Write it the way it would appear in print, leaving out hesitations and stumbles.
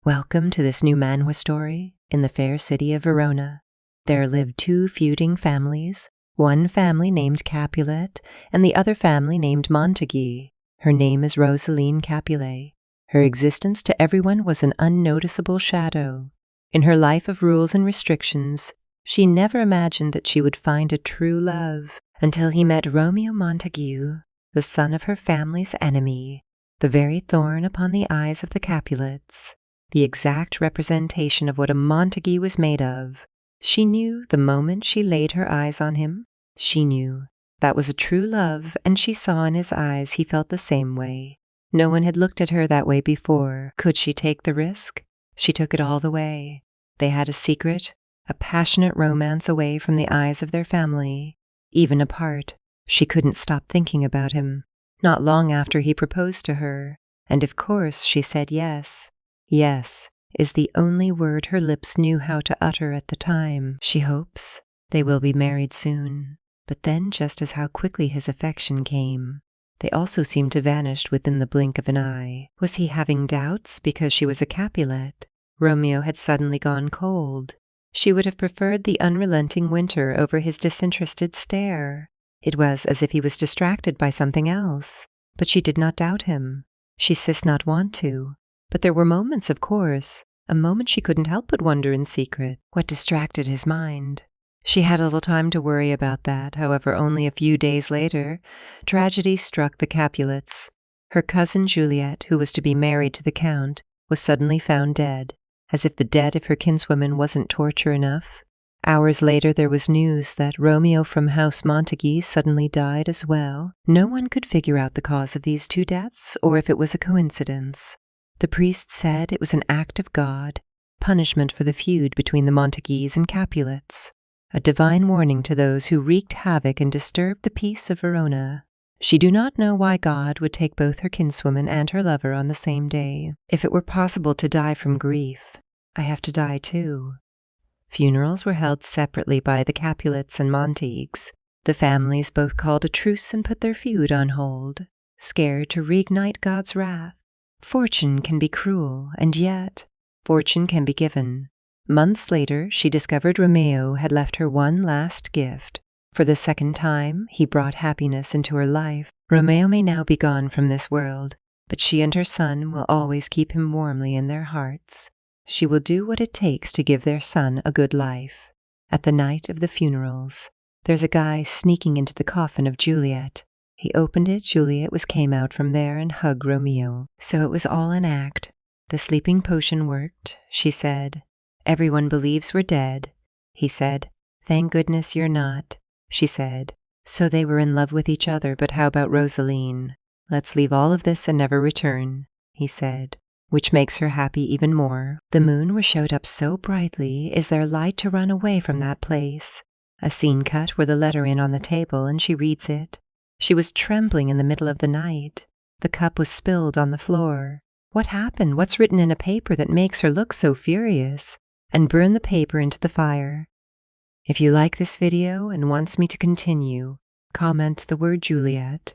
Welcome to this new manhwa story in the fair city of Verona. There lived two feuding families, one family named Capulet and the other family named Montague. Her name is Rosaline Capulet. Her existence to everyone was an unnoticeable shadow. In her life of rules and restrictions, she never imagined that she would find a true love until he met Romeo Montague, the son of her family's enemy, the very thorn upon the eyes of the Capulets. The exact representation of what a Montague was made of. She knew the moment she laid her eyes on him. She knew that was a true love, and she saw in his eyes he felt the same way. No one had looked at her that way before. Could she take the risk? She took it all the way. They had a secret, a passionate romance away from the eyes of their family. Even apart, she couldn't stop thinking about him. Not long after he proposed to her, and of course she said yes. Yes is the only word her lips knew how to utter at the time. She hopes they will be married soon. But then just as how quickly his affection came, they also seemed to vanish within the blink of an eye. Was he having doubts because she was a Capulet? Romeo had suddenly gone cold. She would have preferred the unrelenting winter over his disinterested stare. It was as if he was distracted by something else. But she did not doubt him. She ceased not want to. But there were moments, of course, a moment she couldn't help but wonder in secret what distracted his mind. She had a little time to worry about that. However, only a few days later, tragedy struck the Capulets. Her cousin Juliet, who was to be married to the Count, was suddenly found dead, as if the death of her kinswoman wasn't torture enough. Hours later there was news that Romeo from House Montague suddenly died as well. No one could figure out the cause of these two deaths, or if it was a coincidence. The priest said it was an act of God, punishment for the feud between the Montagues and Capulets, a divine warning to those who wreaked havoc and disturbed the peace of Verona. She do not know why God would take both her kinswoman and her lover on the same day. If it were possible to die from grief, I have to die too. Funerals were held separately by the Capulets and Montagues. The families both called a truce and put their feud on hold, scared to reignite God's wrath. Fortune can be cruel, and yet fortune can be given. Months later, she discovered Romeo had left her one last gift. For the second time, he brought happiness into her life. Romeo may now be gone from this world, but she and her son will always keep him warmly in their hearts. She will do what it takes to give their son a good life. At the night of the funerals, there's a guy sneaking into the coffin of Juliet. He opened it, Juliet came out from there and hugged Romeo. So it was all an act. The sleeping potion worked, she said. Everyone believes we're dead. He said, thank goodness you're not, she said. So they were in love with each other, but how about Rosaline? Let's leave all of this and never return, he said, which makes her happy even more. The moon showed up so brightly, is there light to run away from that place? A scene cut with a letter on the table, and she reads it. She was trembling in the middle of the night. The cup was spilled on the floor. What happened? What's written in a paper that makes her look so furious? And burn the paper into the fire. If you like this video and wants me to continue, comment the word Juliet.